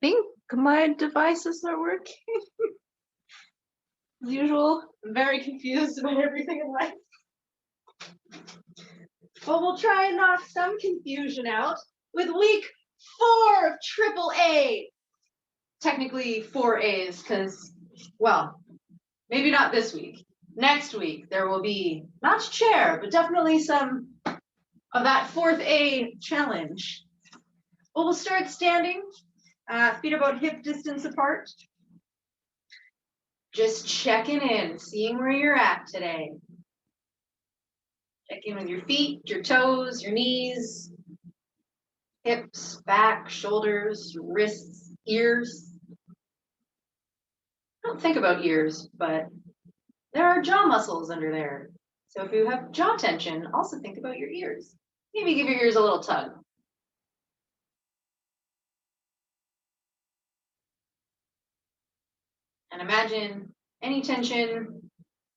think my devices are working. As usual, I'm very confused about everything in life. But we'll try and knock some confusion out with week 4 of Triple A. Technically 4 A's because, well, maybe not this week. Next week, there will be not chair, but definitely some of that 4th A challenge. Well, we'll start standing, feet about hip distance apart. Just checking in, seeing where you're at today. Check in with your feet, your toes, your knees, hips, back, shoulders, wrists, ears. I don't think about ears, but there are jaw muscles under there. So if you have jaw tension, also think about your ears. Maybe give your ears a little tug. And imagine any tension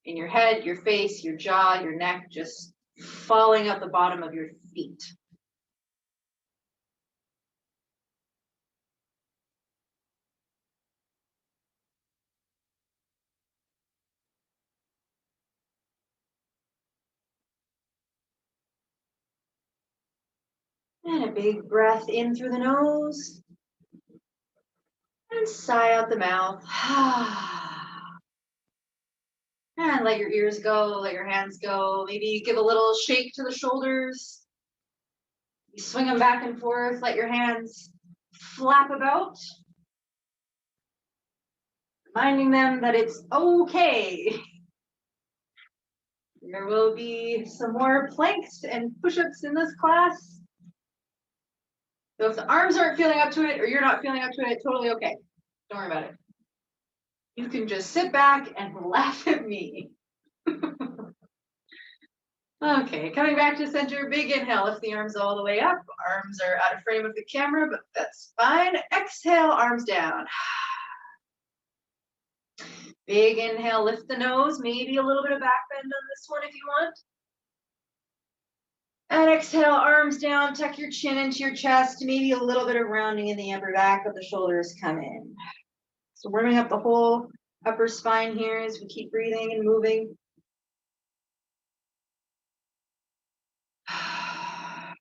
in your head, your face, your jaw, your neck, just falling out the bottom of your feet. And a big breath in through the nose. And sigh out the mouth. And let your ears go, let your hands go. Maybe you give a little shake to the shoulders. You swing them back and forth, let your hands flap about. Reminding them that it's okay. There will be some more planks and push-ups in this class. So if the arms aren't feeling up to it or you're not feeling up to it, totally okay. Don't worry about it. You can just sit back and laugh at me. Okay, coming back to center, big inhale, lift the arms all the way up. Arms are out of frame of the camera, but that's fine. Exhale, arms down. Big inhale, lift the nose, maybe a little bit of back bend on this one if you want. And exhale, arms down, tuck your chin into your chest, maybe a little bit of rounding in the upper back of the shoulders come in. So warming up the whole upper spine here as we keep breathing and moving. A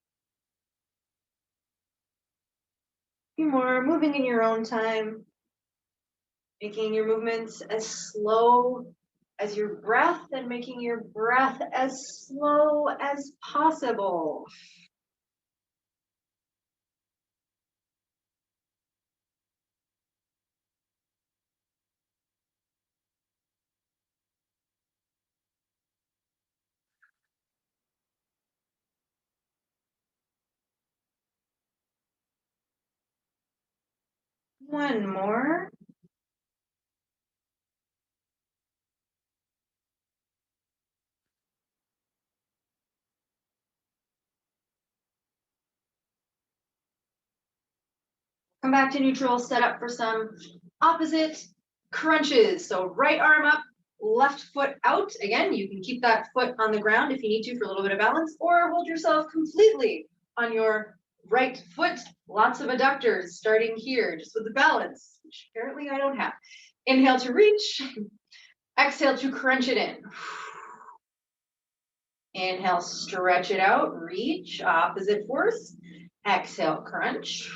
few more, moving in your own time, making your movements as slow as your breath and making your breath as slow as possible. One more. Come back to neutral, set up for some opposite crunches. So right arm up, left foot out. Again, you can keep that foot on the ground if you need to for a little bit of balance, or hold yourself completely on your right foot. Lots of adductors starting here, just with the balance, which apparently I don't have. Inhale to reach. Exhale to crunch it in. Inhale, stretch it out, reach, opposite force. Exhale, crunch.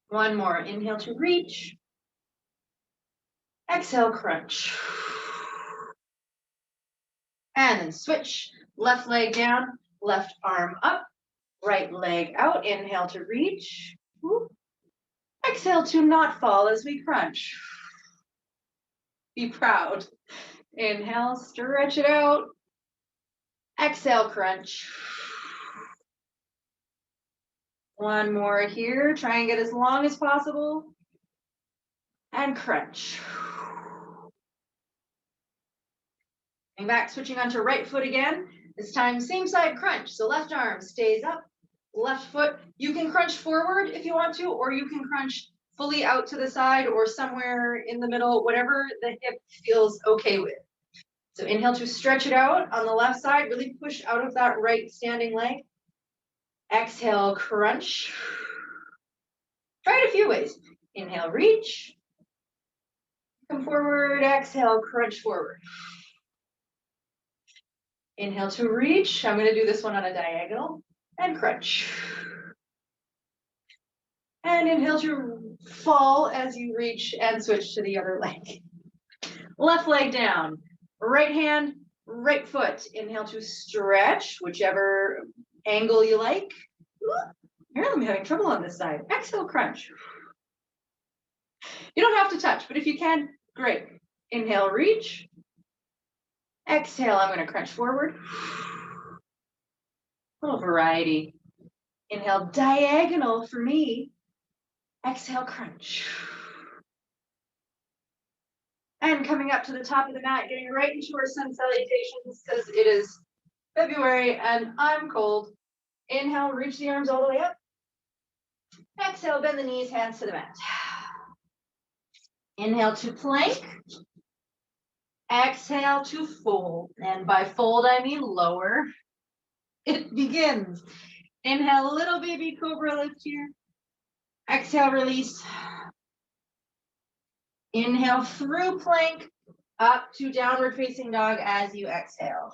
One more, inhale to reach. Exhale, crunch. And then switch, left leg down, left arm up, right leg out. Inhale to reach. Exhale to not fall as we crunch. Be proud. Inhale, stretch it out. Exhale, crunch. One more here. Try and get as long as possible. And crunch. And back, switching onto right foot again. This time, same side crunch. So left arm stays up, left foot. You can crunch forward if you want to, or you can crunch fully out to the side or somewhere in the middle, whatever the hip feels okay with. So inhale to stretch it out on the left side, really push out of that right standing leg. Exhale, crunch. Try it a few ways. Inhale, reach. Come forward, exhale, crunch forward. Inhale to reach. I'm going to do this one on a diagonal and crunch. And inhale to fall as you reach and switch to the other leg. Left leg down, right hand, right foot. Inhale to stretch, whichever angle you like. Here, I'm having trouble on this side. Exhale, crunch. You don't have to touch, but if you can, great. Inhale, reach. Exhale, I'm going to crunch forward. A little variety. Inhale, diagonal for me. Exhale, crunch. And coming up to the top of the mat, getting right into our sun salutations because it is February and I'm cold. Inhale, reach the arms all the way up. Exhale, bend the knees, hands to the mat. Inhale to plank. Exhale to fold. And by fold, I mean lower. It begins. Inhale, little baby cobra lift here. Exhale, release. Inhale through plank, up to downward facing dog as you exhale.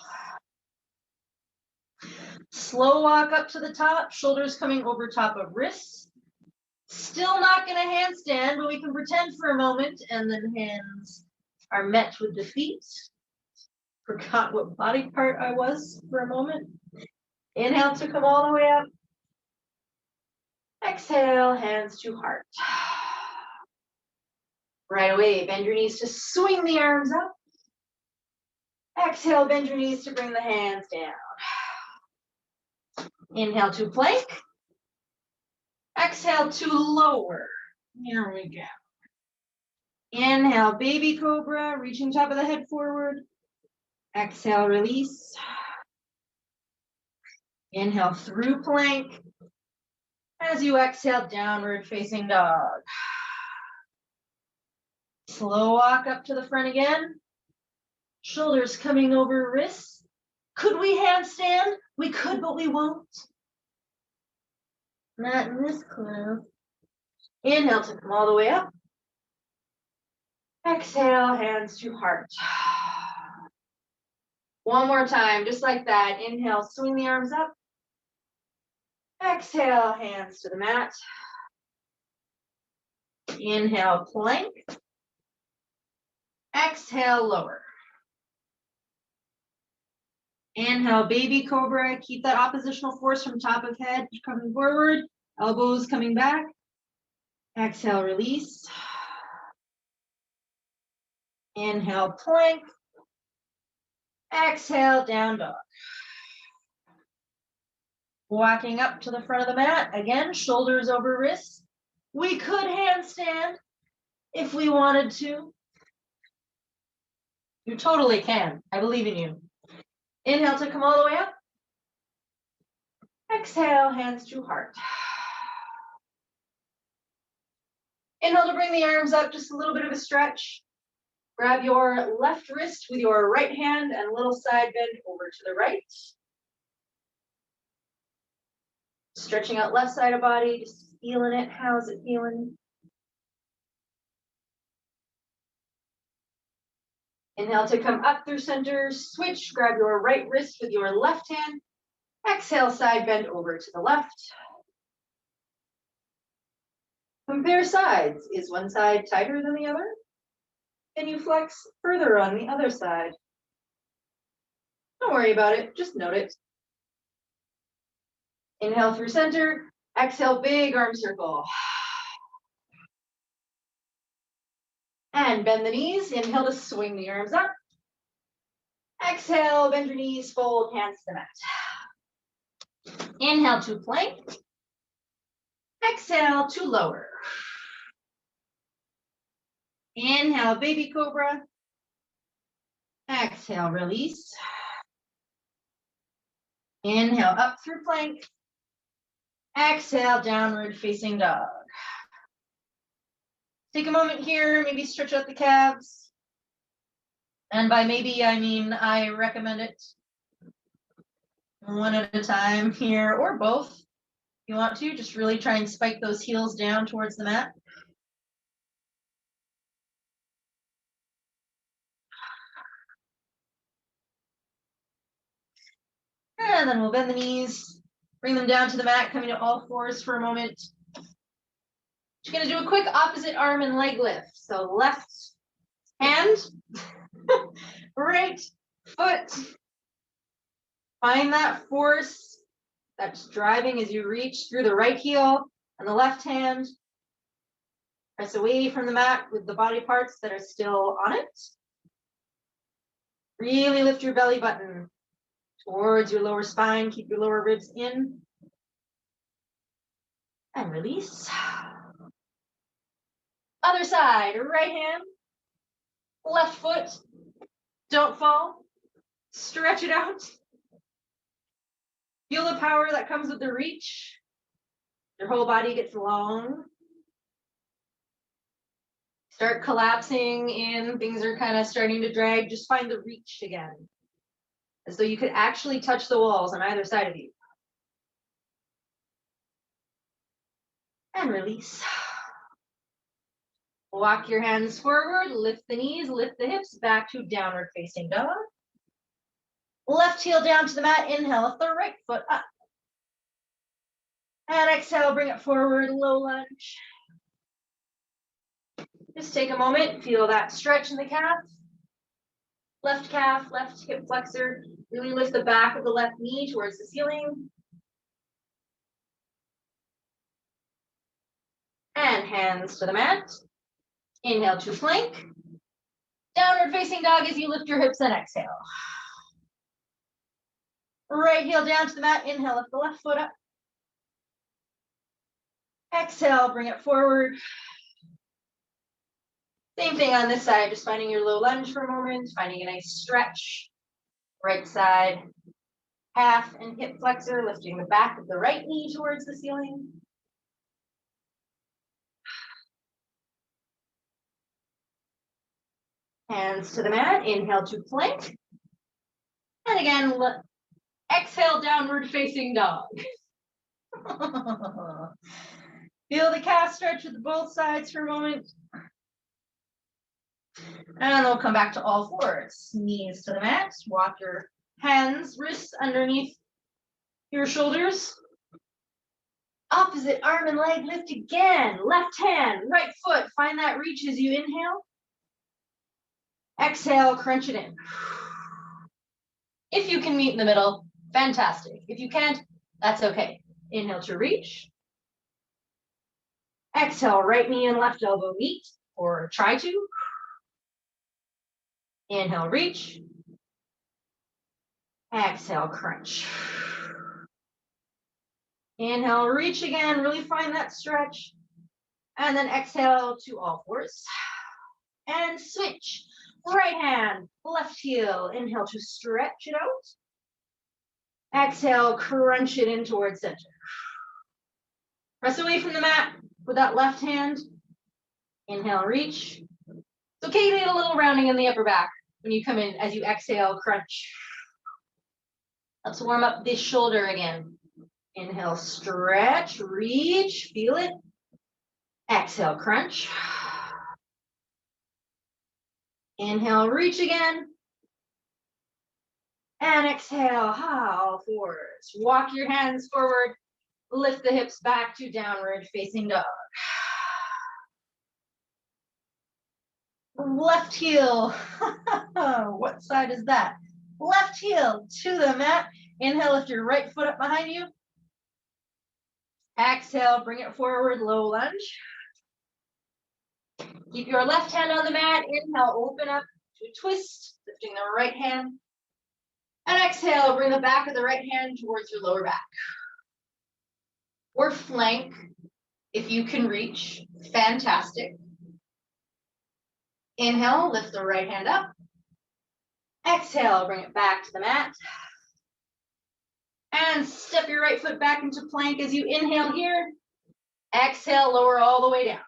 Slow walk up to the top, shoulders coming over top of wrists. Still not going to handstand, but we can pretend for a moment, and then hands are met with the feet. Forgot what body part I was for a moment. Inhale to come all the way up. Exhale, hands to heart. Right away, bend your knees to swing the arms up. Exhale, bend your knees to bring the hands down. Inhale to plank. Exhale to lower. Here we go. Inhale, baby cobra, reaching top of the head forward. Exhale, release. Inhale through plank. As you exhale, downward facing dog. Slow walk up to the front again. Shoulders coming over wrists. Could we handstand? We could, but we won't. Not in this close. Inhale to come all the way up. Exhale, hands to heart. One more time, just like that. Inhale, swing the arms up. Exhale, hands to the mat. Inhale, plank. Exhale, lower. Inhale, baby cobra. Keep that oppositional force from top of head coming forward. Elbows coming back. Exhale, release. Inhale, plank. Exhale, down dog. Walking up to the front of the mat. Again, shoulders over wrists. We could handstand if we wanted to. You totally can. I believe in you. Inhale to come all the way up. Exhale, hands to heart. Inhale to bring the arms up, just a little bit of a stretch. Grab your left wrist with your right hand and a little side bend over to the right. Stretching out left side of body, just feeling it. How's it feeling? Inhale to come up through center, switch, grab your right wrist with your left hand. Exhale, side bend over to the left. Compare sides. Is one side tighter than the other? Can you flex further on the other side? Don't worry about it, just note it. Inhale through center, exhale, big arm circle. And bend the knees, inhale to swing the arms up. Exhale, bend your knees, fold, hands to the mat. Inhale to plank. Exhale to lower. Inhale, baby cobra. Exhale, release. Inhale, up through plank. Exhale, downward facing dog. Take a moment here, maybe stretch out the calves. And by maybe, I mean I recommend it one at a time here, or both. you want to, just really try and spike those heels down towards the mat. And then we'll bend the knees, bring them down to the mat, coming to all fours for a moment. Just gonna do a quick opposite arm and leg lift. So left hand, right foot. Find that force that's driving as you reach through the right heel and the left hand. Press away from the mat with the body parts that are still on it. Really lift your belly button towards your lower spine. Keep your lower ribs in. And release. Other side, right hand, left foot. Don't fall. Stretch it out. Feel the power that comes with the reach. Your whole body gets long. Start collapsing in. Things are kind of starting to drag. Just find the reach again. As though you could actually touch the walls on either side of you. And release. Walk your hands forward. Lift the knees. Lift the hips back to downward facing dog. Left heel down to the mat. Inhale. Lift the right foot up. And exhale. Bring it forward. Low lunge. Just take a moment, feel that stretch in the calf, left hip flexor. Really lift the back of the left knee towards the ceiling. And hands to the mat. Inhale to plank. Downward facing dog as you lift your hips and exhale. Right heel down to the mat. Inhale, lift the left foot up. Exhale, bring it forward. Same thing on this side, just finding your low lunge for a moment, finding a nice stretch. Right side, calf and hip flexor, lifting the back of the right knee towards the ceiling. Hands to the mat, inhale to plank. And again, exhale, downward facing dog. Feel the calf stretch with both sides for a moment. And we'll come back to all fours. Knees to the mat. Walk your hands, wrists underneath your shoulders. Opposite arm and leg lift again. Left hand, right foot. Find that reach as you inhale. Exhale, crunch it in. If you can meet in the middle, fantastic. If you can't, that's okay. Inhale to reach. Exhale, right knee and left elbow meet, or try to. Inhale, reach. Exhale, crunch. Inhale, reach again, really find that stretch. And then exhale to all fours. And switch. Right hand, left heel. Inhale to stretch it out. Exhale, crunch it in towards center. Press away from the mat with that left hand. Inhale, reach. It's okay to get a little rounding in the upper back when you come in as you exhale, crunch. Let's warm up this shoulder again. Inhale, stretch, reach, feel it. Exhale, crunch. Inhale, reach again. And exhale, all fours. Walk your hands forward. Lift the hips back to downward facing dog. Left heel. What side is that? Left heel to the mat. Inhale, lift your right foot up behind you. Exhale, bring it forward, low lunge. Keep your left hand on the mat. Inhale, open up to twist, lifting the right hand. And exhale, bring the back of the right hand towards your lower back. Or flank, if you can reach, fantastic. Inhale, lift the right hand up. Exhale, bring it back to the mat. And step your right foot back into plank as you inhale here. Exhale, lower all the way down.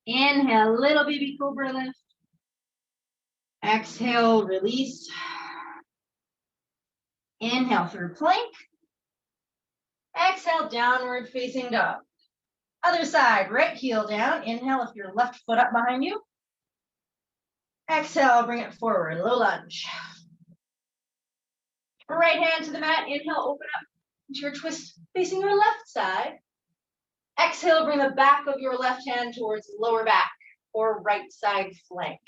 Inhale, little baby cobra lift. Exhale, release. Inhale through plank. Exhale, downward facing dog. Other side, right heel down. Inhale if your left foot up behind you. Exhale, bring it forward, low lunge. Right hand to the mat. Inhale, open up into your twist facing your left side. Exhale, bring the back of your left hand towards lower back or right side flank.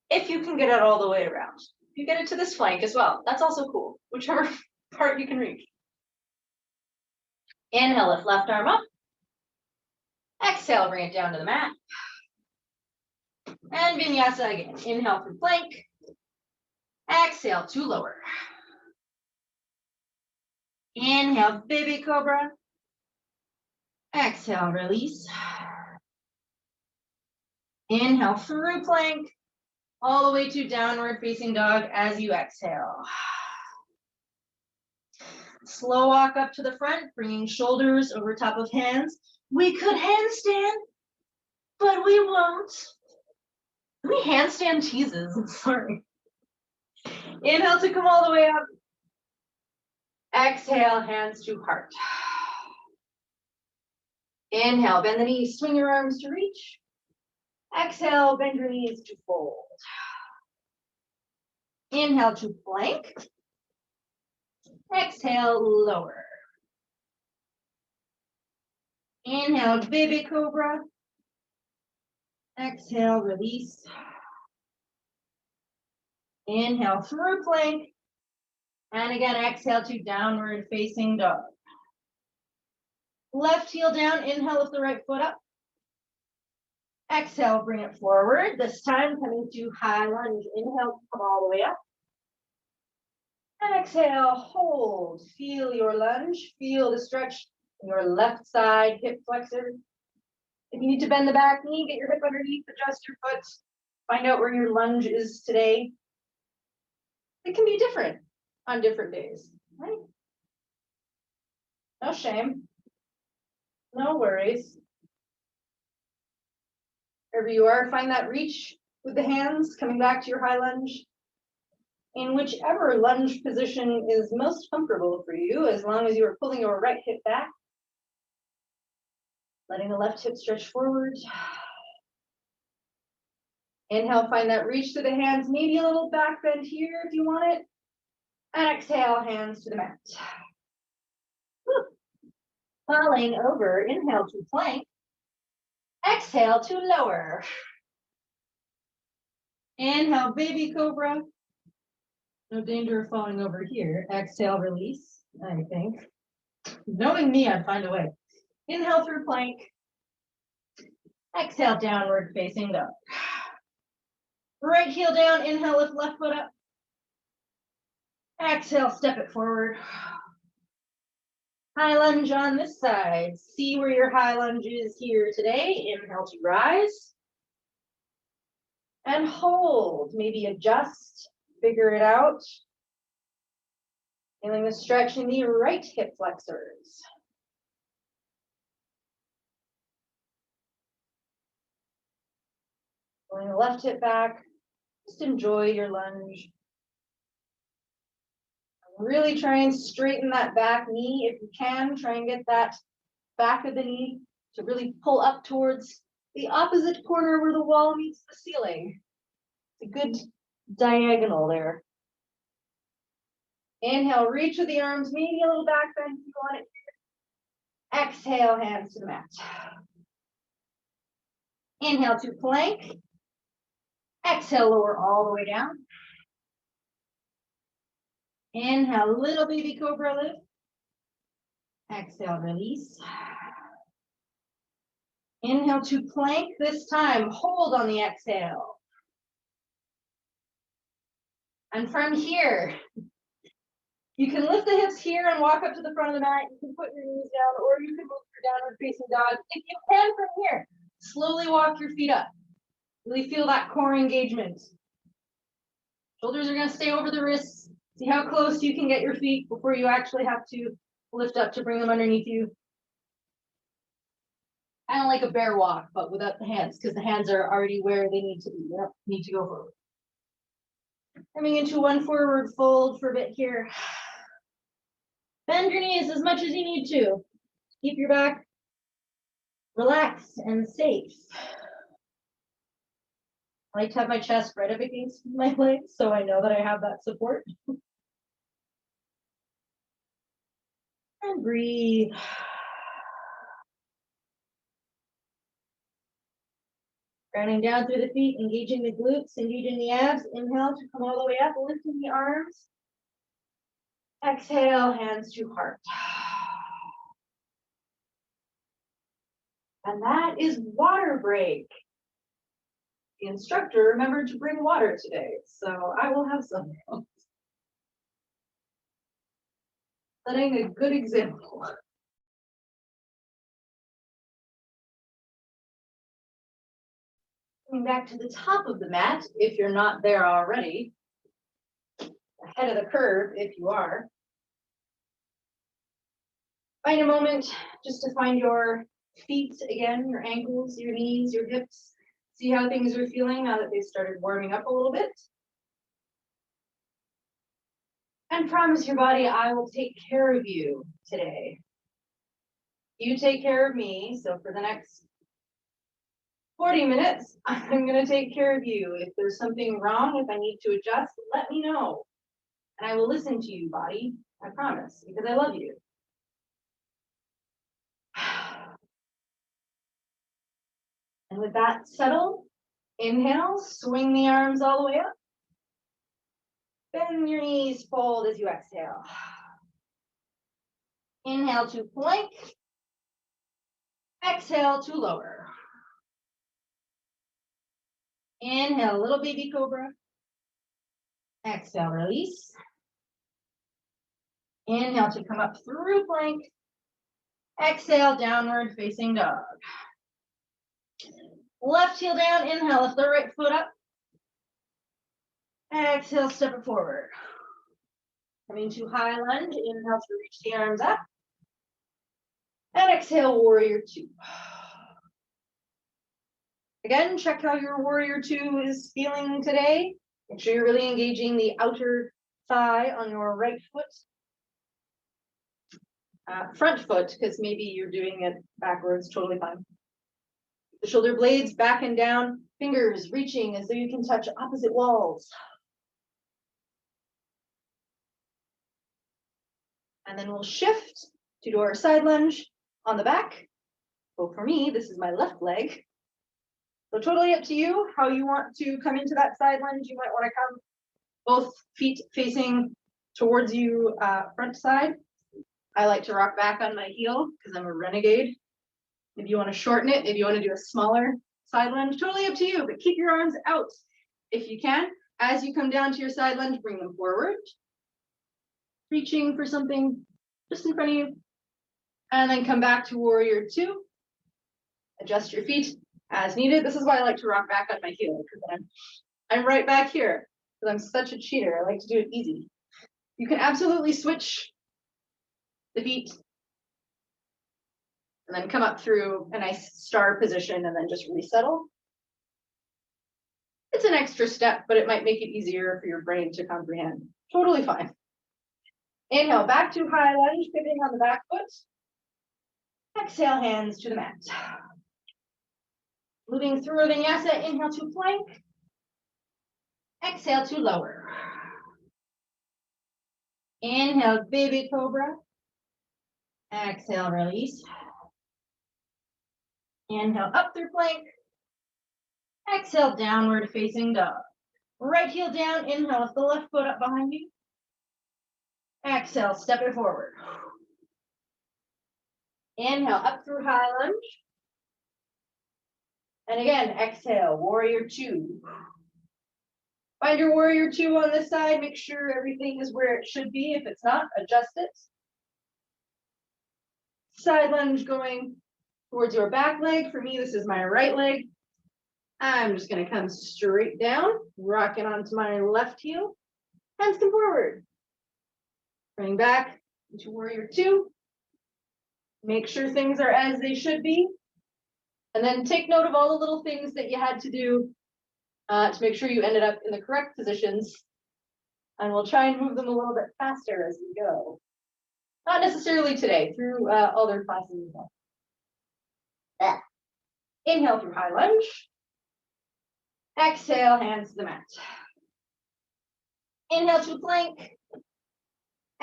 If you can get it all the way around. You get it to this flank as well. That's also cool, whichever part you can reach. Inhale, lift left arm up. Exhale, bring it down to the mat. And Vinyasa again. Inhale through plank. Exhale to lower. Inhale, baby cobra. Exhale, release. Inhale through plank, all the way to downward facing dog as you exhale. Slow walk up to the front, bringing shoulders over top of hands. We could handstand, but we won't. We handstand teases, I'm sorry. Inhale to come all the way up. Exhale, hands to heart. Inhale, bend the knees, swing your arms to reach. Exhale, bend your knees to fold. Inhale to plank. Exhale, lower. Inhale, baby cobra. Exhale, release. Inhale through plank. And again, exhale to downward facing dog. Left heel down, inhale, lift the right foot up. Exhale, bring it forward. This time coming to high lunge. Inhale, come all the way up. And exhale, hold. Feel your lunge. Feel the stretch in your left side hip flexor. If you need to bend the back knee, get your hip underneath, adjust your foot. Find out where your lunge is today. It can be different on different days, right? No shame. No worries. Wherever you are, find that reach with the hands, coming back to your high lunge. In whichever lunge position is most comfortable for you, as long as you are pulling your right hip back. Letting the left hip stretch forward. Inhale, find that reach to the hands, maybe a little back bend here if you want it. And exhale, hands to the mat. Woo. Falling over, inhale to plank. Exhale to lower. Inhale, baby cobra. No danger of falling over here. Exhale, release, I think. Knowing me, I'd find a way. Inhale through plank. Exhale, downward facing dog. Right heel down, inhale, lift left foot up. Exhale, step it forward. High lunge on this side. See where your high lunge is here today. Inhale to rise. And hold, maybe adjust, figure it out. Feeling the stretch in the right hip flexors. Pulling the left hip back. Just enjoy your lunge. Really try and straighten that back knee if you can. Try and get that back of the knee to really pull up towards the opposite corner where the wall meets the ceiling. It's a good diagonal there. Inhale, reach with the arms, maybe a little back bend if you want it. Exhale, hands to the mat. Inhale to plank. Exhale, lower all the way down. Inhale, little baby cobra lift. Exhale, release. Inhale to plank. This time, hold on the exhale. And from here, you can lift the hips here and walk up to the front of the mat. You can put your knees down, or you can move your downward facing dog. If you can from here, slowly walk your feet up. Really feel that core engagement. Shoulders are going to stay over the wrists. See how close you can get your feet before you actually have to lift up to bring them underneath you. Kind of like a bear walk, but without the hands, because the hands are already where they need to be. You don't need to go forward. Coming into one forward fold for a bit here. Bend your knees as much as you need to. Keep your back relaxed and safe. I like to have my chest right up against my legs so I know that I have that support. And breathe. Grounding down through the feet, engaging the glutes, engaging the abs. Inhale to come all the way up, lifting the arms. Exhale, hands to heart. And that is water break. The instructor remembered to bring water today, so I will have some. Setting a good example. Coming back to the top of the mat, if you're not there already. Ahead of the curve, if you are. Find a moment just to find your feet again, your ankles, your knees, your hips. See how things are feeling now that they've started warming up a little bit. And promise your body, I will take care of you today. You take care of me. So for the next 40 minutes, I'm going to take care of you. If there's something wrong, if I need to adjust, let me know. And I will listen to you, body. I promise, because I love you. And with that settled, inhale, swing the arms all the way up. Bend your knees, fold as you exhale. Inhale to plank. Exhale to lower. Inhale, little baby cobra. Exhale, release. Inhale to come up through plank. Exhale, downward facing dog. Left heel down, inhale, lift the right foot up. Exhale, step it forward. Coming to high lunge, inhale to reach the arms up. And exhale, warrior two. Again, check how your warrior two is feeling today. Make sure you're really engaging the outer thigh on your right foot. Front foot, because maybe you're doing it backwards, totally fine. The shoulder blades back and down, fingers reaching as though you can touch opposite walls. And then we'll shift to do our side lunge on the back. So for me, this is my left leg. So totally up to you how you want to come into that side lunge. You might want to come both feet facing towards you, front side. I like to rock back on my heel because I'm a renegade. If you want to shorten it, if you want to do a smaller side lunge, totally up to you, but keep your arms out if you can. As you come down to your side lunge, bring them forward. Reaching for something just in front of you. And then come back to warrior two. Adjust your feet as needed. This is why I like to rock back on my heel, because I'm right back here, because I'm such a cheater. I like to do it easy. You can absolutely switch the feet and then come up through a nice star position and then just resettle. It's an extra step, but it might make it easier for your brain to comprehend. Totally fine. Inhale, back to high lunge, pivoting on the back foot. Exhale, hands to the mat. Moving through Vinyasa, inhale to plank. Exhale to lower. Inhale, baby cobra. Exhale, release. Inhale, up through plank. Exhale, downward facing dog. Right heel down, inhale, lift the left foot up behind you. Exhale, step it forward. Inhale, up through high lunge. And again, exhale, warrior two. Find your warrior two on this side. Make sure everything is where it should be. If it's not, adjust it. Side lunge going towards your back leg. For me, this is my right leg. I'm just going to come straight down, rocking onto my left heel. Hands come forward. Bring back into warrior two. Make sure things are as they should be. And then take note of all the little things that you had to do to make sure you ended up in the correct positions. And we'll try and move them a little bit faster as we go. Not necessarily today, through other classes as well. Yeah. Inhale through high lunge. Exhale, hands to the mat. Inhale to plank.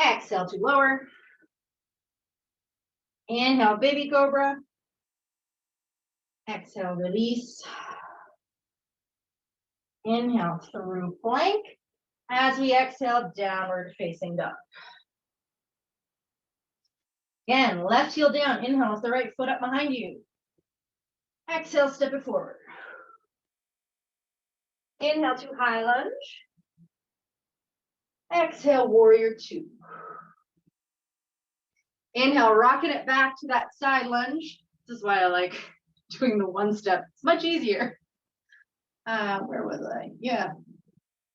Exhale to lower. Inhale, baby cobra. Exhale, release. Inhale through plank. As we exhale, downward facing dog. Again, left heel down. Inhale with the right foot up behind you. Exhale, step it forward. Inhale to high lunge. Exhale, warrior two. Inhale, rocking it back to that side lunge. This is why I like doing the one step. It's much easier. Where was I? Yeah.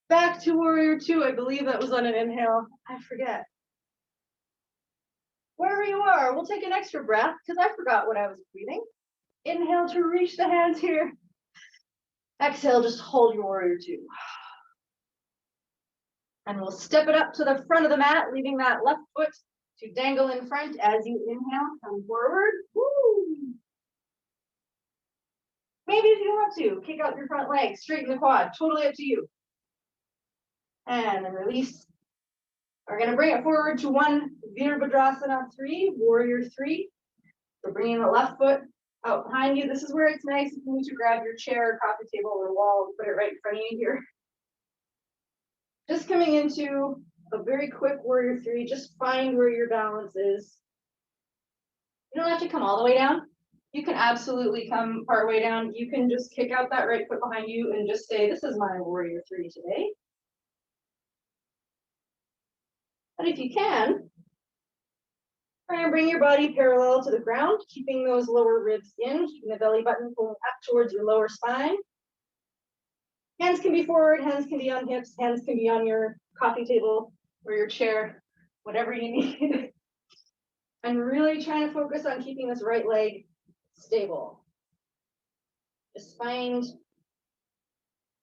Back to warrior two. I believe that was on an inhale. I forget. Wherever you are, we'll take an extra breath because I forgot what I was breathing. Inhale to reach the hands here. Exhale, just hold your warrior two. And we'll step it up to the front of the mat, leaving that left foot to dangle in front as you inhale, come forward. Woo. Maybe if you want to, kick out your front leg, straighten the quad, totally up to you. And then release. We're gonna bring it forward to one Virabhadrasana 3, warrior 3. So bringing the left foot out behind you. This is where it's nice if you need to grab your chair, coffee table, or wall, put it right in front of you here. Just coming into a very quick warrior 3, just find where your balance is. You don't have to come all the way down. You can absolutely come part way down. You can just kick out that right foot behind you and just say, this is my warrior 3 today. But if you can, try and bring your body parallel to the ground, keeping those lower ribs in, keeping the belly button pulling up towards your lower spine. Hands can be forward, hands can be on hips, hands can be on your coffee table or your chair, whatever you need. And really trying to focus on keeping this right leg stable. Just find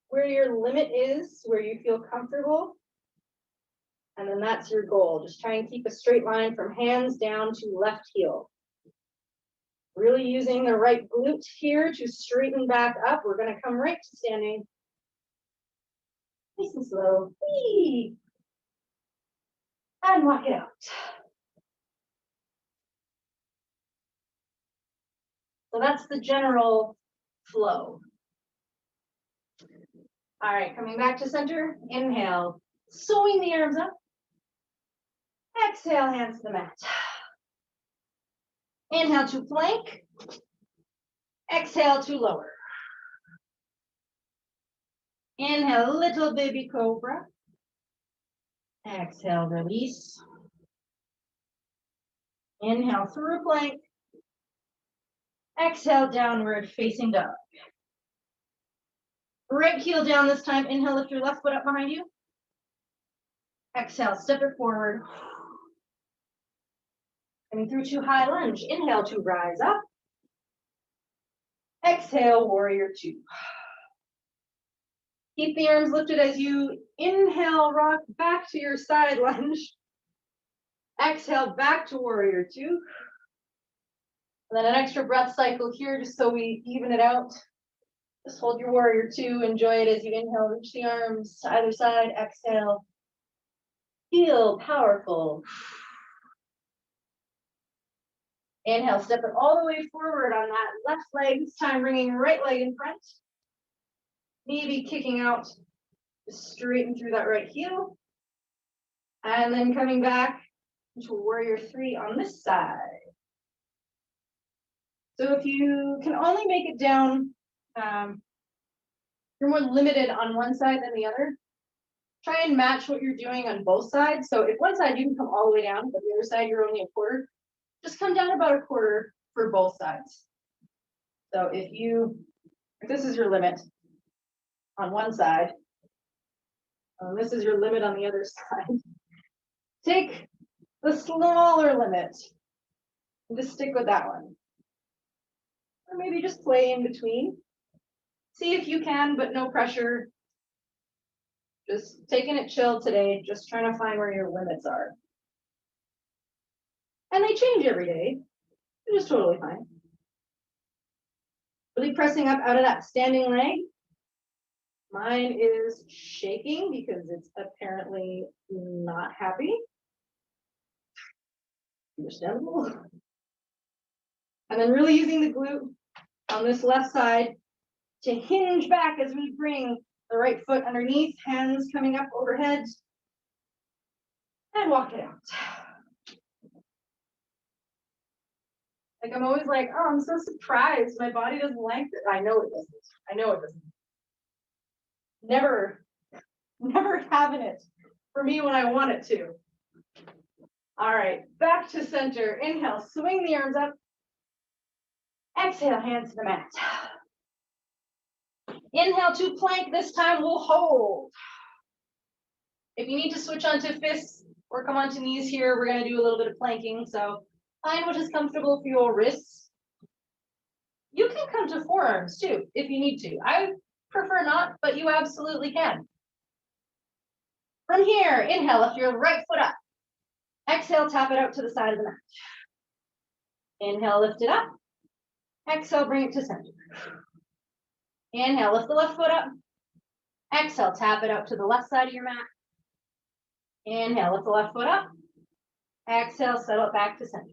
where your limit is, where you feel comfortable. And then that's your goal. Just try and keep a straight line from hands down to left heel. Really using the right glute here to straighten back up. We're going to come right to standing. Nice and slow. Whee! And walk it out. So that's the general flow. All right, coming back to center. Inhale, sewing the arms up. Exhale, hands to the mat. Inhale to plank. Exhale to lower. Inhale, little baby cobra. Exhale, release. Inhale through plank. Exhale, downward facing dog. Right heel down this time. Inhale, lift your left foot up behind you. Exhale, step it forward. Coming through to high lunge. Inhale to rise up. Exhale, warrior two. Keep the arms lifted as you inhale, rock back to your side lunge. Exhale, back to warrior two. And then an extra breath cycle here, just so we even it out. Just hold your warrior two. Enjoy it as you inhale, reach the arms to either side. Exhale. Feel powerful. Inhale, step it all the way forward on that left leg. This time bringing right leg in front. Maybe kicking out, just straighten through that right heel. And then coming back to warrior three on this side. So if you can only make it down, you're more limited on one side than the other. Try and match what you're doing on both sides. So if one side you can come all the way down, but the other side you're only a quarter, just come down about a quarter for both sides. So if this is your limit on one side, this is your limit on the other side, take the smaller limit and just stick with that one. Or maybe just play in between. See if you can, but no pressure. Just taking it chill today, just trying to find where your limits are. And they change every day, which is totally fine. Really pressing up out of that standing leg. Mine is shaking because it's apparently not happy. Understandable. And then really using the glute on this left side to hinge back as we bring the right foot underneath, hands coming up overhead, and walk it out. Like I'm always like, oh, I'm so surprised my body doesn't like it. I know it doesn't. I know it doesn't. Never having it for me when I want it to. All right, back to center. Inhale, swing the arms up. Exhale, hands to the mat. Inhale to plank. This time we'll hold. If you need to switch onto fists or come onto knees here, we're going to do a little bit of planking. So find what is comfortable for your wrists. You can come to forearms too, if you need to. I prefer not, but you absolutely can. From here, inhale, lift your right foot up. Exhale, tap it out to the side of the mat. Inhale, lift it up. Exhale, bring it to center. Inhale, lift the left foot up. Exhale, tap it out to the left side of your mat. Inhale, lift the left foot up. Exhale, settle it back to center.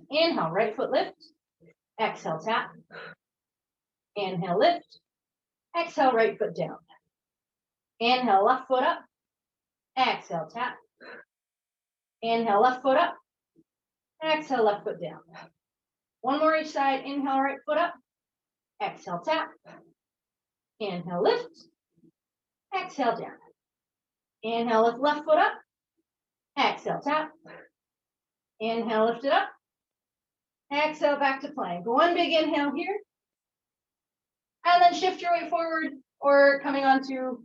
Inhale, right foot lift. Exhale, tap. Inhale, lift. Exhale, right foot down. Inhale, left foot up. Exhale, tap. Inhale, left foot up. Exhale, left foot down. One more each side. Inhale, right foot up. Exhale, tap. Inhale, lift. Exhale, down. Inhale, lift left foot up. Exhale, tap. Inhale, lift it up. Exhale, back to plank. One big inhale here. And then shift your weight forward or coming onto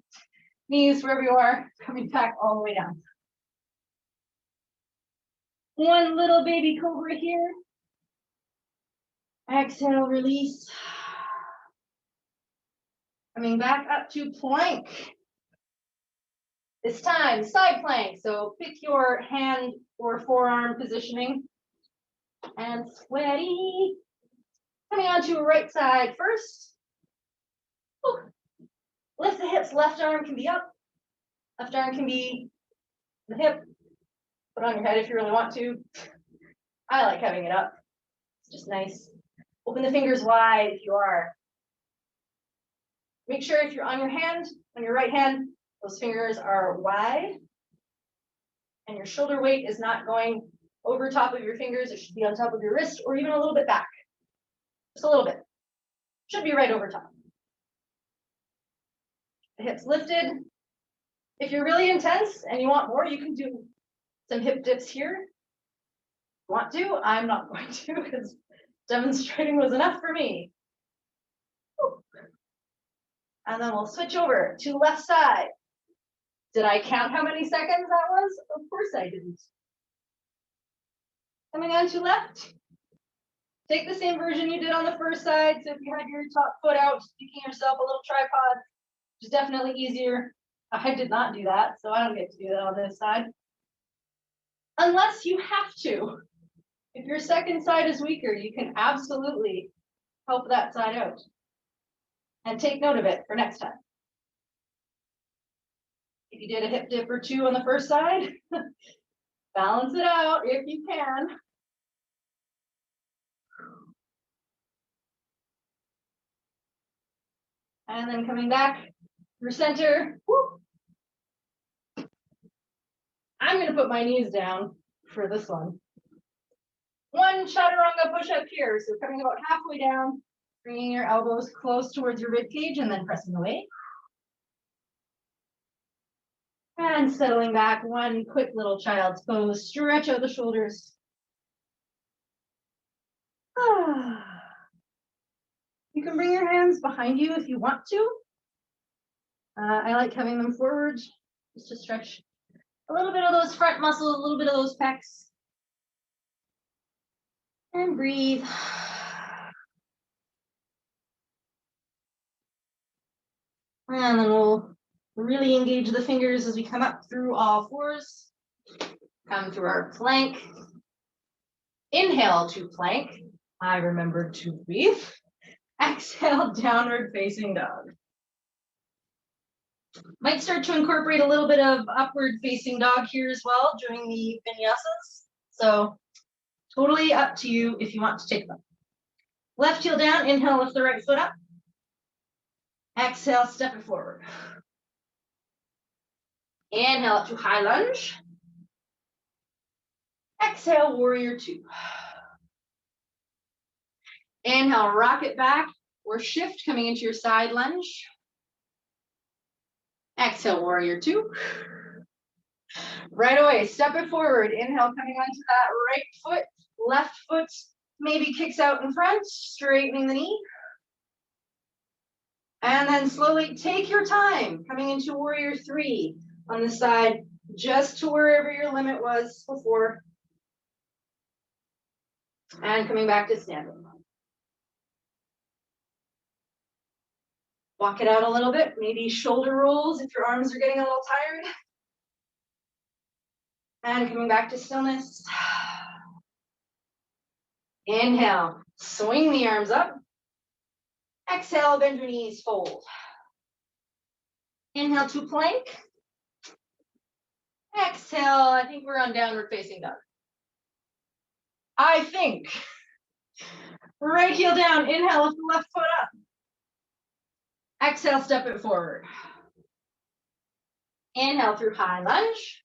knees wherever you are, coming back all the way down. One little baby cobra here. Exhale, release. Coming back up to plank. This time, side plank. So pick your hand or forearm positioning. And sweaty. Coming onto right side first. Ooh. Lift the hips, left arm can be up. Left arm can be the hip. Put on your head if you really want to. I like having it up. It's just nice. Open the fingers wide if you are. Make sure if you're on your hand, on your right hand, those fingers are wide. And your shoulder weight is not going over top of your fingers. It should be on top of your wrist or even a little bit back. Just a little bit. Should be right over top. The hips lifted. If you're really intense and you want more, you can do some hip dips here. Want to? I'm not going to because demonstrating was enough for me. And then we'll switch over to left side. Did I count how many seconds that was? Of course I didn't. Coming on to left. Take the same version you did on the first side. So if you had your top foot out, making yourself a little tripod, which is definitely easier. I did not do that, so I don't get to do that on this side. Unless you have to. If your second side is weaker, you can absolutely help that side out. And take note of it for next time. If you did a hip dip or two on the first side, balance it out if you can. And then coming back through center. Woo. I'm going to put my knees down for this one. One Chaturanga push up here. So coming about halfway down, bringing your elbows close towards your rib cage and then pressing away. And settling back, one quick little child's pose. Stretch out the shoulders. You can bring your hands behind you if you want to. I like having them forward just to stretch a little bit of those front muscles, a little bit of those pecs. And breathe. And then we'll really engage the fingers as we come up through all fours. Come through our plank. Inhale to plank. I remembered to breathe. Exhale, downward facing dog. Might start to incorporate a little bit of upward facing dog here as well during the vinyasas. So totally up to you if you want to take them. Left heel down, inhale, lift the right foot up. Exhale, step it forward. Inhale up to high lunge. Exhale, warrior two. Inhale, rock it back or shift coming into your side lunge. Exhale, warrior two. Right away, step it forward. Inhale, coming onto that right foot. Left foot maybe kicks out in front, straightening the knee. And then slowly take your time, coming into warrior three on the side, just to wherever your limit was before. And coming back to standing. Walk it out a little bit, maybe shoulder rolls if your arms are getting a little tired. And coming back to stillness. Inhale, swing the arms up. Exhale, bend your knees, fold. Inhale to plank. Exhale, I think we're on downward facing dog. I think. Right heel down, inhale, lift the left foot up. Exhale, step it forward. Inhale through high lunge.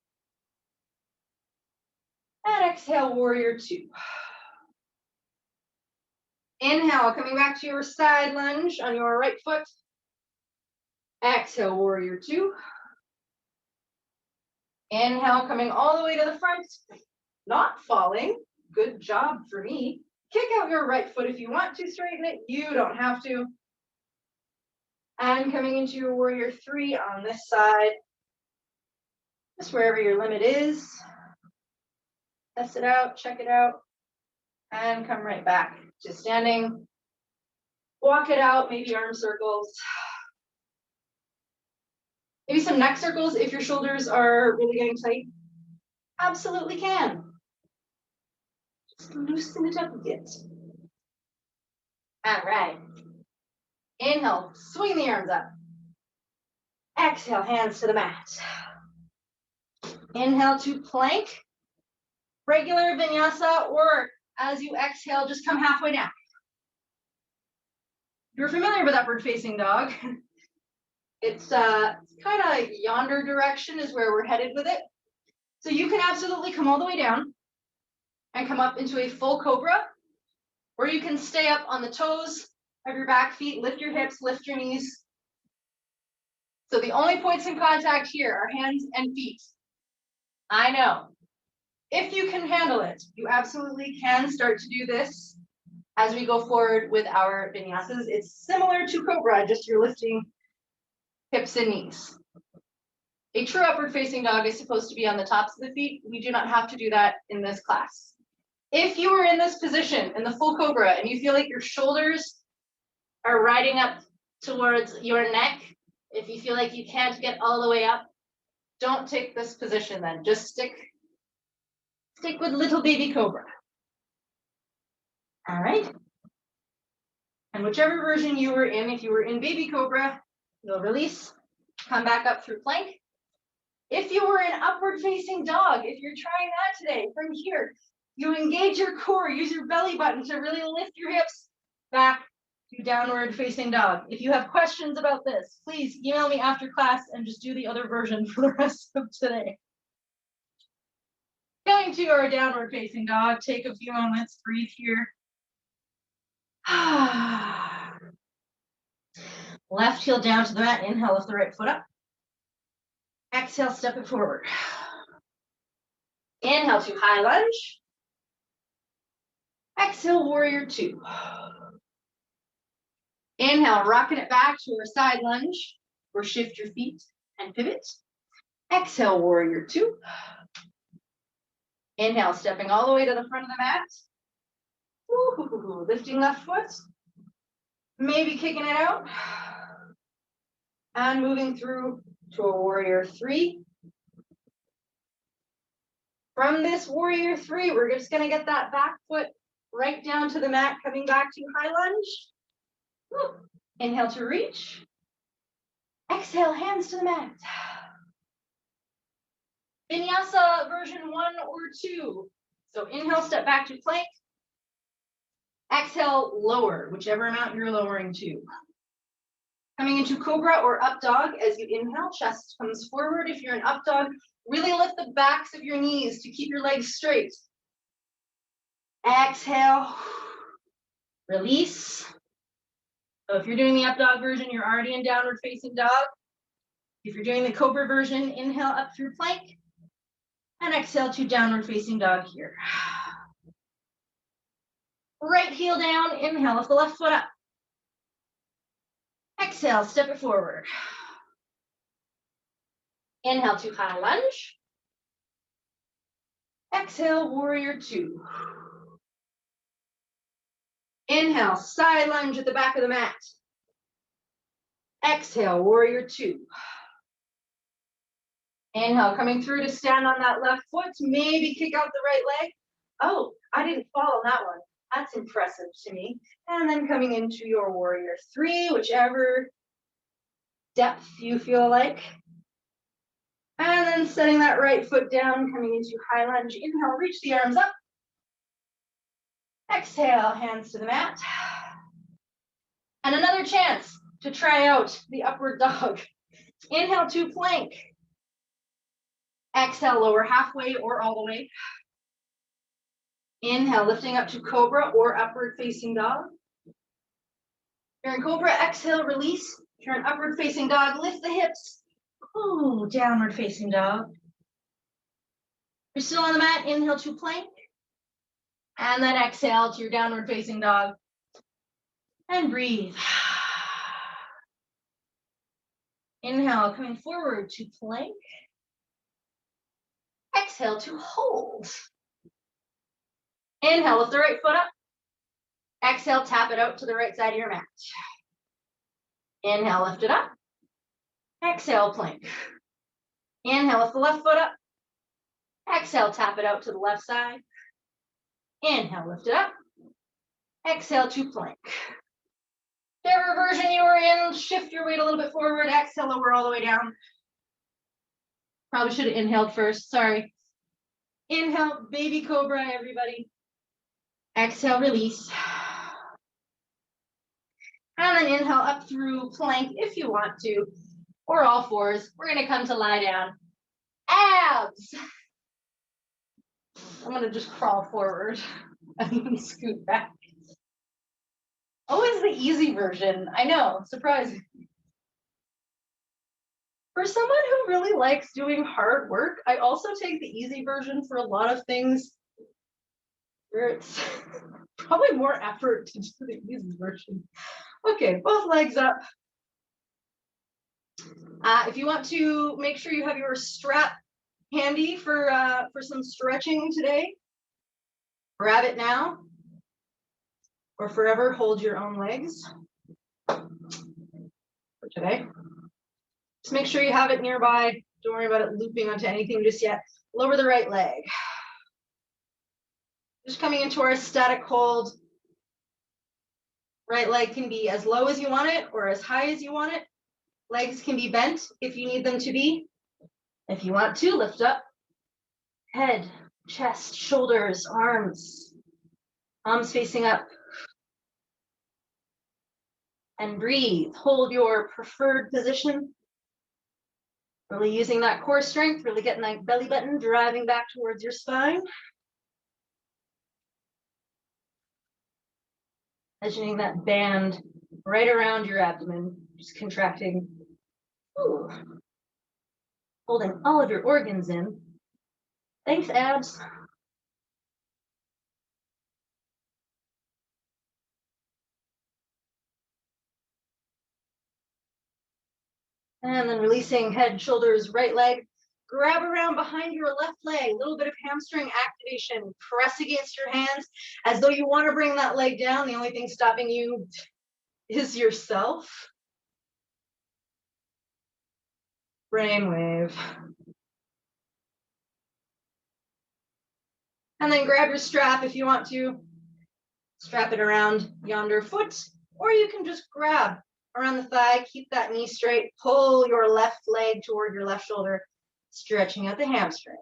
And exhale, warrior two. Inhale, coming back to your side lunge on your right foot. Exhale, warrior two. Inhale, coming all the way to the front, not falling. Good job for me. Kick out your right foot if you want to straighten it. You don't have to. And coming into your warrior three on this side, just wherever your limit is. Test it out, check it out, and come right back to standing. Walk it out, maybe arm circles. Maybe some neck circles if your shoulders are really getting tight. Absolutely can. Just loosen it up a bit. All right. Inhale, swing the arms up. Exhale, hands to the mat. Inhale to plank. Regular vinyasa, or as you exhale, just come halfway down. If you're familiar with upward facing dog, it's kind of yonder direction is where we're headed with it. So you can absolutely come all the way down and come up into a full cobra, or you can stay up on the toes of your back feet, lift your hips, lift your knees. So the only points in contact here are hands and feet. I know. If you can handle it, you absolutely can start to do this as we go forward with our vinyasas. It's similar to cobra, just you're lifting hips and knees. A true upward facing dog is supposed to be on the tops of the feet. We do not have to do that in this class. If you are in this position in the full cobra and you feel like your shoulders are riding up towards your neck, if you feel like you can't get all the way up, don't take this position then. Just stick with little baby cobra. All right. And whichever version you were in, if you were in baby cobra, you'll release, come back up through plank. If you were in upward facing dog, if you're trying that today, from here, you engage your core, use your belly button to really lift your hips back to downward facing dog. If you have questions about this, please email me after class and just do the other version for the rest of today. Going to our downward facing dog, take a few moments, breathe here. Left heel down to the mat, inhale, lift the right foot up. Exhale, step it forward. Inhale to high lunge. Exhale, warrior two. Inhale, rocking it back to a side lunge, or shift your feet and pivot. Exhale, warrior two. Inhale, stepping all the way to the front of the mat. Ooh, lifting left foot. Maybe kicking it out. And moving through to a warrior three. From this warrior three, we're just gonna get that back foot right down to the mat, coming back to high lunge. Woo. Inhale to reach. Exhale, hands to the mat. Vinyasa version 1 or 2. So inhale, step back to plank. Exhale, lower, whichever amount you're lowering to. Coming into cobra or up dog. As you inhale, chest comes forward. If you're an up dog, really lift the backs of your knees to keep your legs straight. Exhale, release. So if you're doing the up dog version, you're already in downward facing dog. If you're doing the cobra version, inhale up through plank and exhale to downward facing dog here. Right heel down, inhale, lift the left foot up. Exhale, step it forward. Inhale to high lunge. Exhale, warrior two. Inhale, side lunge at the back of the mat. Exhale, warrior two. Inhale, coming through to stand on that left foot, maybe kick out the right leg. Oh, I didn't fall on that one. That's impressive to me. And then coming into your warrior three, whichever depth you feel like. And then setting that right foot down, coming into high lunge. Inhale, reach the arms up. Exhale, hands to the mat. And another chance to try out the upward dog. Inhale to plank. Exhale, lower halfway or all the way. Inhale, lifting up to cobra or upward facing dog. If you're in cobra, exhale, release. If you're in upward facing dog, lift the hips. Ooh, downward facing dog. If you're still on the mat, inhale to plank. And then exhale to your downward facing dog. And breathe. Inhale, coming forward to plank. Exhale to hold. Inhale, lift the right foot up. Exhale, tap it out to the right side of your mat. Inhale, lift it up. Exhale, plank. Inhale, lift the left foot up. Exhale, tap it out to the left side. Inhale, lift it up. Exhale to plank. Whichever version you are in, shift your weight a little bit forward. Exhale, lower all the way down. Probably should have inhaled first, sorry. Inhale, baby cobra, everybody. Exhale, release. And then inhale up through plank if you want to, or all fours. We're gonna come to lie down. Abs. I'm gonna just crawl forward and then scoot back. Always the easy version. I know, surprising. For someone who really likes doing hard work, I also take the easy version for a lot of things where it's probably more effort to do the easy version. Okay, both legs up. If you want to make sure you have your strap handy for some stretching today, grab it now or forever hold your own legs for today. Just make sure you have it nearby. Don't worry about it looping onto anything just yet. Lower the right leg. Just coming into our static hold. Right leg can be as low as you want it or as high as you want it. Legs can be bent if you need them to be. If you want to, lift up. Head, chest, shoulders, arms. Palms facing up. And breathe. Hold your preferred position. Really using that core strength, really getting that belly button driving back towards your spine. Imagining that band right around your abdomen, just contracting. Ooh. Holding all of your organs in. Thanks, abs. And then releasing head, shoulders, right leg. Grab around behind your left leg, a little bit of hamstring activation. Press against your hands as though you want to bring that leg down. The only thing stopping you is yourself. Brainwave. And then grab your strap if you want to. Strap it around yonder foot, or you can just grab around the thigh, keep that knee straight, pull your left leg toward your left shoulder, stretching out the hamstrings.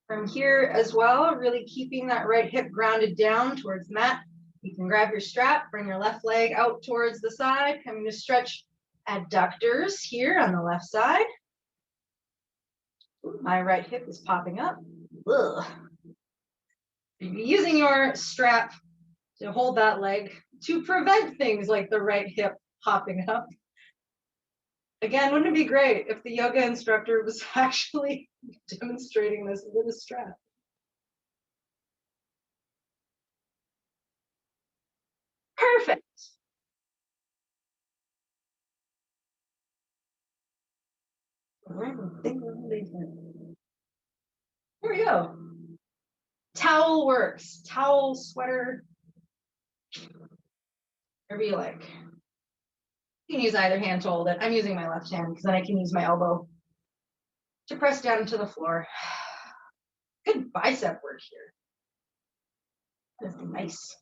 From here as well, really keeping that right hip grounded down towards the mat. You can grab your strap, bring your left leg out towards the side, coming to stretch adductors here on the left side. My right hip is popping up. Ugh. You'll be using your strap to hold that leg to prevent things like the right hip popping up. Again, wouldn't it be great if the yoga instructor was actually demonstrating this with a strap? Perfect. Here we go. Towel works. Towel, sweater, whatever you like. You can use either hand to hold it. I'm using my left hand because then I can use my elbow to press down to the floor. Good bicep work here. That's nice.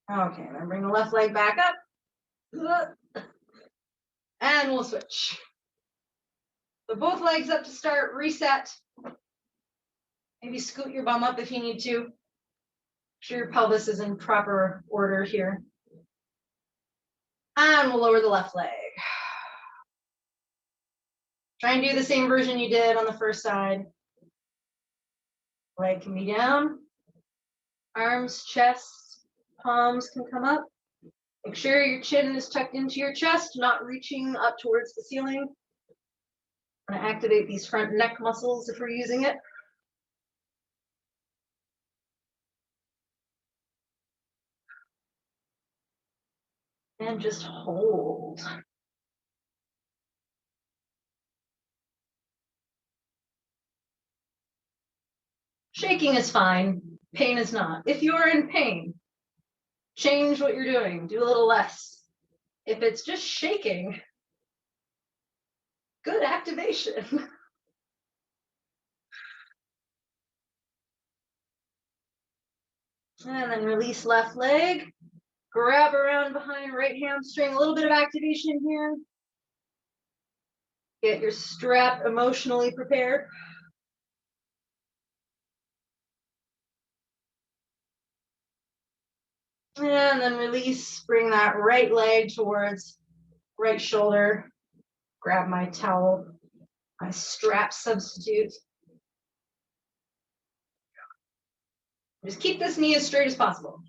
Okay, then bring the left leg back up. And we'll switch. So both legs up to start, reset. Maybe scoot your bum up if you need to. Make sure your pelvis is in proper order here. And we'll lower the left leg. Try and do the same version you did on the first side. Leg can be down. Arms, chest, palms can come up. Make sure your chin is tucked into your chest, not reaching up towards the ceiling. I'm going to activate these front neck muscles if we're using it. And just hold. Shaking is fine. Pain is not. If you are in pain, change what you're doing. Do a little less. If it's just shaking, good activation. And then release left leg. Grab around behind right hamstring. A little bit of activation here. Get your strap emotionally prepared. And then release, bring that right leg towards right shoulder. Grab my towel, my strap substitute. Just keep this knee as straight as possible.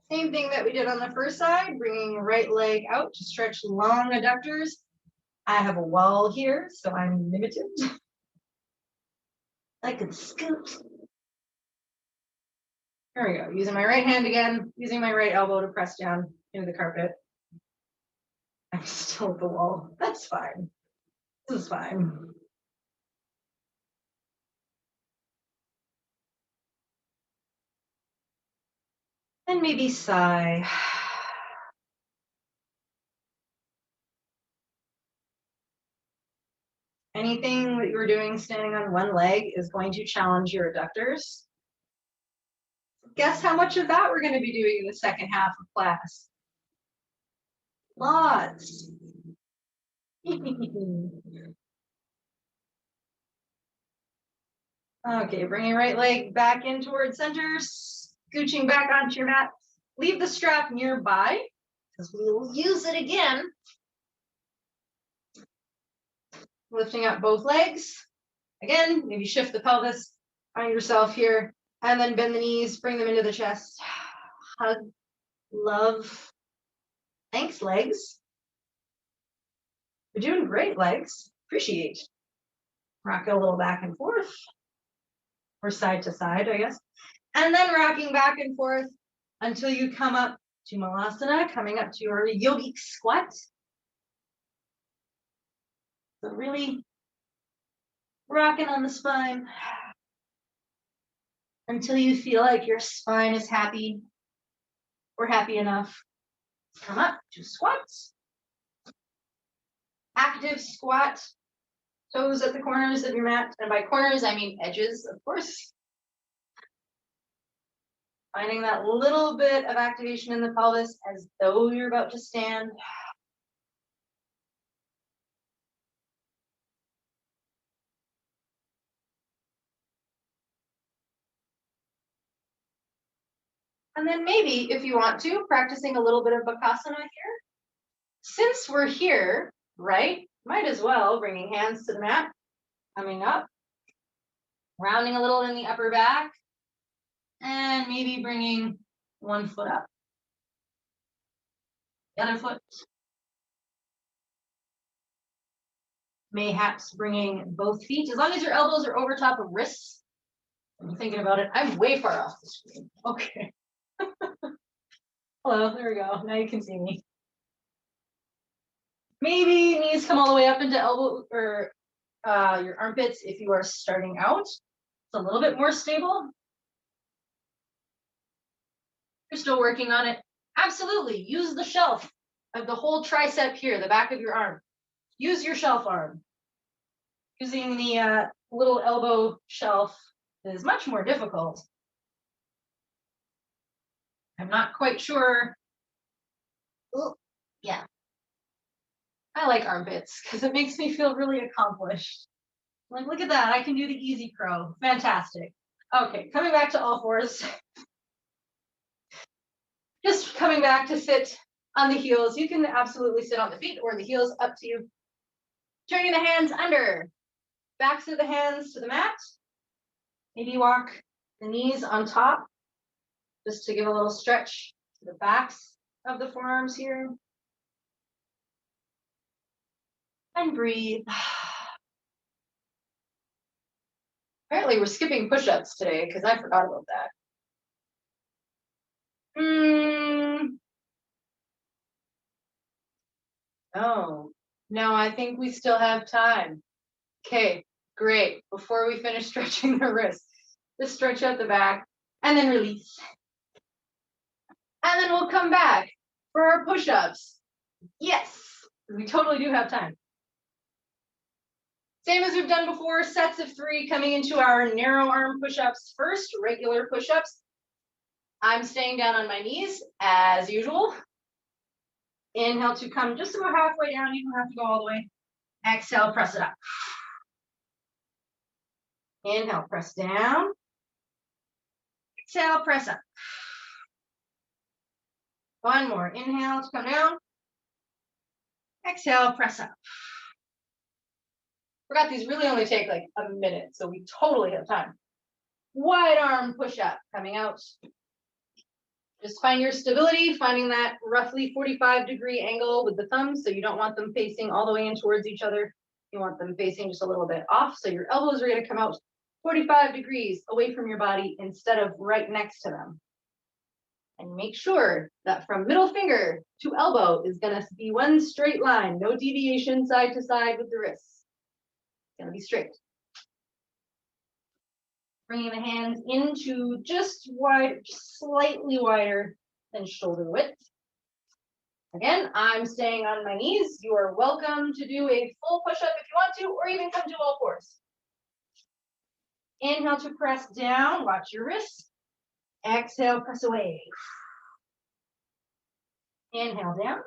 Same thing that we did on the first side, bringing right leg out to stretch long adductors. I have a wall here, so I'm limited. I could scoot. There we go. Using my right hand again, using my right elbow to press down into the carpet. I'm still at the wall. That's fine. This is fine. And maybe sigh. Anything that you're doing standing on one leg is going to challenge your adductors. Guess how much of that we're going to be doing in the second half of class? Lots. Okay, bring your right leg back in towards center, scooching back onto your mat. Leave the strap nearby because we will use it again. Lifting up both legs. Again, maybe shift the pelvis, find yourself here, and then bend the knees, bring them into the chest. Hug, love. Thanks, legs. You're doing great, legs. Appreciate. Rock it a little back and forth, or side to side, I guess. And then rocking back and forth until you come up to Malasana, coming up to your Yogic Squat. So really rocking on the spine until you feel like your spine is happy or happy enough. Come up to squats. Active squat. Toes at the corners of your mat. And by corners, I mean edges, of course. Finding that little bit of activation in the pelvis as though you're about to stand. And then maybe, if you want to, practicing a little bit of Bakasana here. Since we're here, right, might as well bringing hands to the mat, coming up, rounding a little in the upper back, and maybe bringing one foot up. The other foot. Mayhaps bringing both feet, as long as your elbows are over top of wrists. I'm thinking about it. I'm way far off the screen. Okay. Hello, there we go. Now you can see me. Maybe knees come all the way up into elbow or your armpits if you are starting out. It's a little bit more stable. You're still working on it. Absolutely. Use the shelf of the whole tricep here, the back of your arm. Use your shelf arm. Using the little elbow shelf is much more difficult. I'm not quite sure. Ooh, yeah. I like armpits because it makes me feel really accomplished. Like, look at that. I can do the easy crow. Fantastic. Okay, coming back to all fours. Just coming back to sit on the heels. You can absolutely sit on the feet or the heels, up to you. Turning the hands under. Backs of the hands to the mat. Maybe walk the knees on top, just to give a little stretch to the backs of the forearms here. And breathe. Apparently we're skipping push-ups today because I forgot about that. No, I think we still have time. Okay, great. Before we finish stretching the wrists, just stretch out the back and then release. And then we'll come back for our push-ups. Yes, we totally do have time. Same as we've done before, sets of 3 coming into our narrow arm push-ups first, regular push-ups. I'm staying down on my knees as usual. Inhale to come just about halfway down. You don't have to go all the way. Exhale, press it up. Inhale, press down. Exhale, press up. One more. Inhale to come down. Exhale, press up. Forgot these really only take like a minute, so we totally have time. Wide arm push-up coming out. Just find your stability, finding that roughly 45-degree angle with the thumbs, so you don't want them facing all the way in towards each other. You want them facing just a little bit off, so your elbows are going to come out 45 degrees away from your body instead of right next to them. And make sure that from middle finger to elbow is going to be one straight line, no deviation side to side with the wrists. It's going to be straight. Bringing the hands into just wide, just slightly wider than shoulder width. Again, I'm staying on my knees. You are welcome to do a full push-up if you want to, or even come to all fours. Inhale to press down, watch your wrists. Exhale, press away. Inhale down.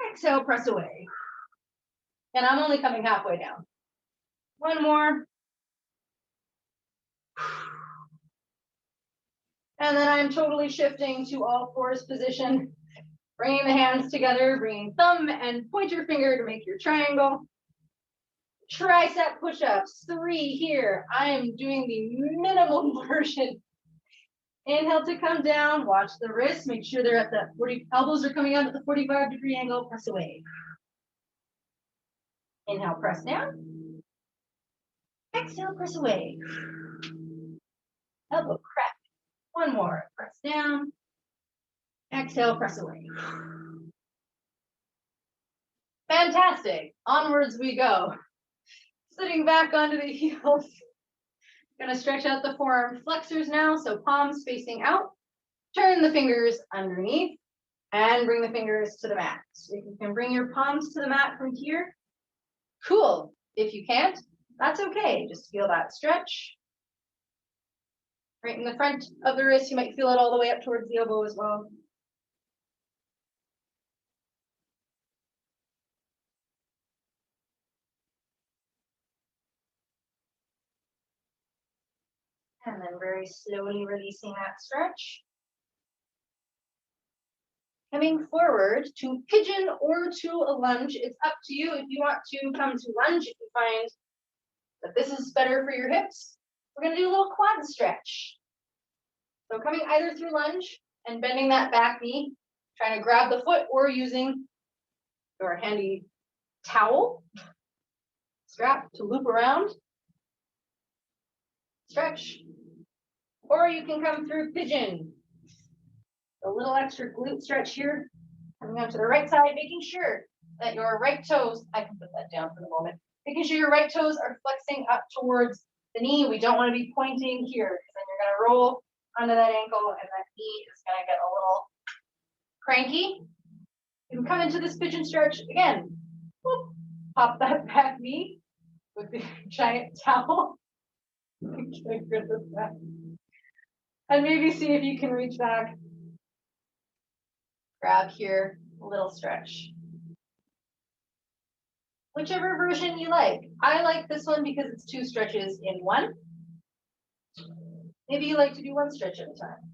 Exhale, press away. And I'm only coming halfway down. One more. And then I'm totally shifting to all fours position. Bringing the hands together, bringing thumb and pointer finger to make your triangle. Tricep push-ups, 3 here. I am doing the minimum version. Inhale to come down, watch the wrists, make sure they're at the 40, elbows are coming out at the 45-degree angle, press away. Inhale, press down. Exhale, press away. Elbow crack. One more, press down. Exhale, press away. Fantastic, onwards we go. Sitting back onto the heels. Gonna stretch out the forearm flexors now, so palms facing out. Turn the fingers underneath and bring the fingers to the mat. So if you can bring your palms to the mat from here, cool. If you can't, that's okay. Just feel that stretch. Right in the front of the wrist, you might feel it all the way up towards the elbow as well. And then very slowly releasing that stretch. Coming forward to pigeon or to a lunge. It's up to you if you want to come to lunge, if you find that this is better for your hips. We're gonna do a little quad stretch. So coming either through lunge and bending that back knee, trying to grab the foot or using your handy towel, strap to loop around, stretch. Or you can come through pigeon. A little extra glute stretch here. Coming out to the right side, making sure that your right toes, I can put that down for the moment, making sure your right toes are flexing up towards the knee. We don't want to be pointing here because then you're going to roll onto that ankle and that knee is going to get a little cranky. You can come into this pigeon stretch again. Whoop, pop that back knee with the giant towel. Get rid of that. And maybe see if you can reach back. Grab here, a little stretch. Whichever version you like. I like this one because it's 2 stretches in one. Maybe you like to do 1 stretch at a time.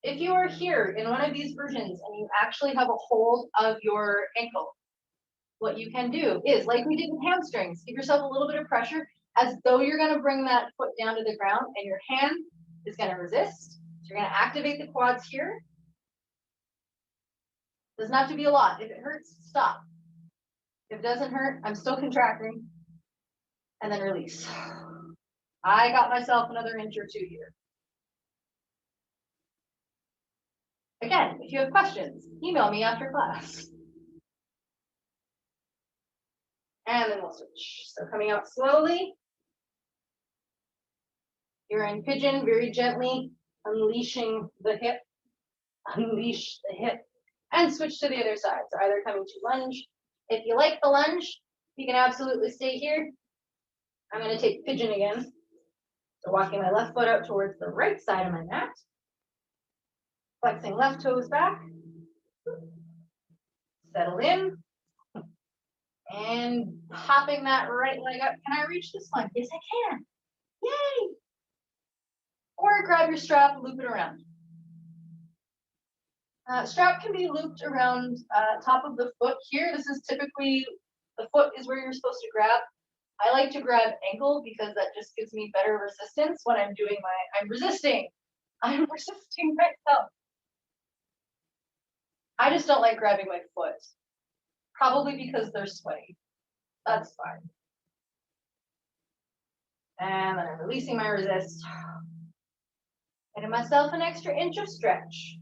If you are here in one of these versions and you actually have a hold of your ankle, what you can do is, like we did with hamstrings, give yourself a little bit of pressure as though you're going to bring that foot down to the ground and your hand is going to resist. So you're going to activate the quads here. Doesn't have to be a lot. If it hurts, stop. If it doesn't hurt, I'm still contracting. And then release. I got myself another inch or 2 here. Again, if you have questions, email me after class. And then we'll switch. So coming out slowly. You're in pigeon, very gently unleashing the hip. Unleash the hip. And switch to the other side. So either coming to lunge. If you like the lunge, you can absolutely stay here. I'm going to take pigeon again. So walking my left foot out towards the right side of my mat. Flexing left toes back. Settle in. And popping that right leg up. Can I reach this one? Yes, I can. Yay! Or grab your strap, loop it around. Strap can be looped around top of the foot here. This is typically, the foot is where you're supposed to grab. I like to grab ankle because that just gives me better resistance when I'm doing I'm resisting myself. I just don't like grabbing my foot. Probably because they're sweaty. That's fine. And then I'm releasing my resist. Getting myself an extra inch of stretch.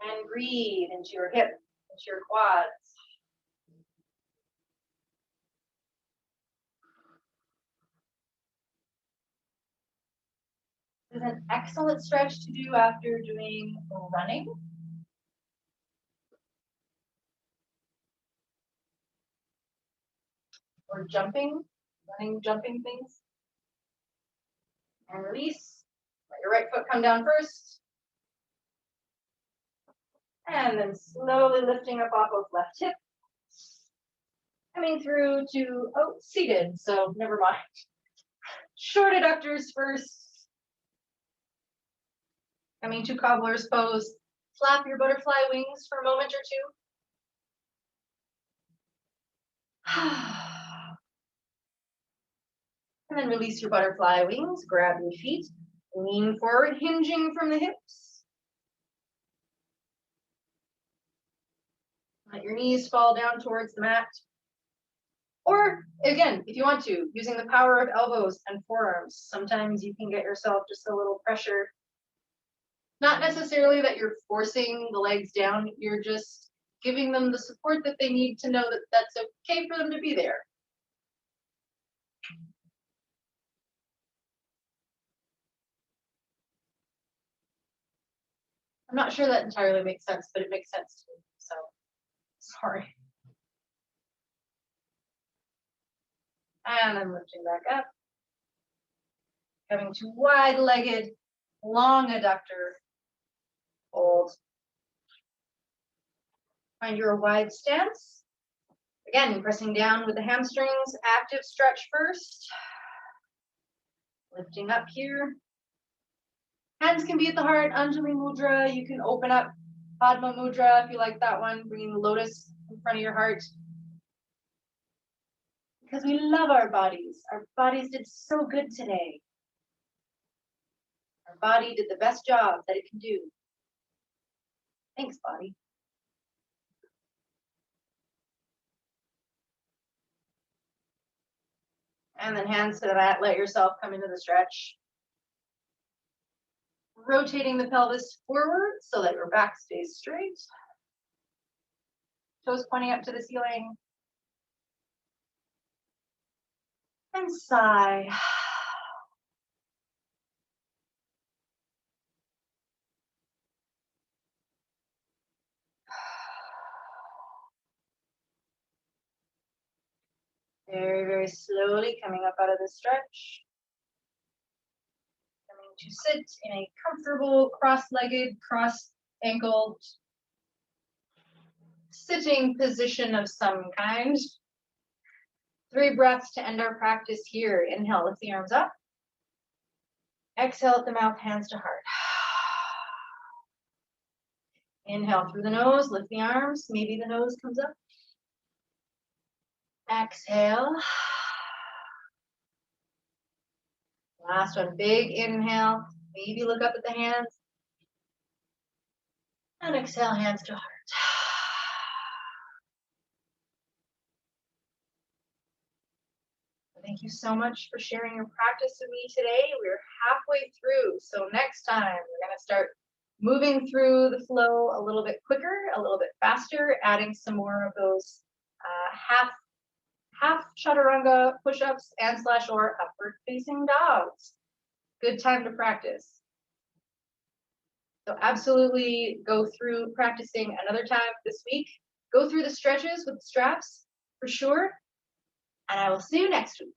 And breathe into your hip, into your quads. This is an excellent stretch to do after doing running. Or jumping, running, jumping things. And release. Let your right foot come down first. And then slowly lifting up off of left hip. Coming through to, seated, so never mind. Short adductors first. Coming to cobbler's pose. Flap your butterfly wings for a moment or 2. And then release your butterfly wings. Grab your feet. Lean forward, hinging from the hips. Let your knees fall down towards the mat. Or again, if you want to, using the power of elbows and forearms, sometimes you can get yourself just a little pressure. Not necessarily that you're forcing the legs down, you're just giving them the support that they need to know that that's okay for them to be there. I'm not sure that entirely makes sense, but it makes sense to me, so sorry. And I'm lifting back up. Coming to wide-legged, long adductor. Hold. Find your wide stance. Again, pressing down with the hamstrings, active stretch first. Lifting up here. Hands can be at the heart, Anjali Mudra. You can open up Padma Mudra if you like that one, bringing the lotus in front of your heart. Because we love our bodies. Our bodies did so good today. Our body did the best job that it can do. Thanks, body. And then hands to that, let yourself come into the stretch. Rotating the pelvis forward so that your back stays straight. Toes pointing up to the ceiling. And sigh. Very, very slowly coming up out of the stretch. Coming to sit in a comfortable cross-legged, cross-ankled sitting position of some kind. 3 breaths to end our practice here. Inhale, lift the arms up. Exhale at the mouth, hands to heart. Inhale through the nose, lift the arms. Maybe the nose comes up. Exhale. Last one, big inhale. Maybe look up at the hands. And exhale, hands to heart. Thank you so much for sharing your practice with me today. We're halfway through, so next time we're going to start moving through the flow a little bit quicker, a little bit faster, adding some more of those half chaturanga push-ups and / or upward facing dogs. Good time to practice. So absolutely go through practicing another time this week. Go through the stretches with the straps for sure. And I will see you next week.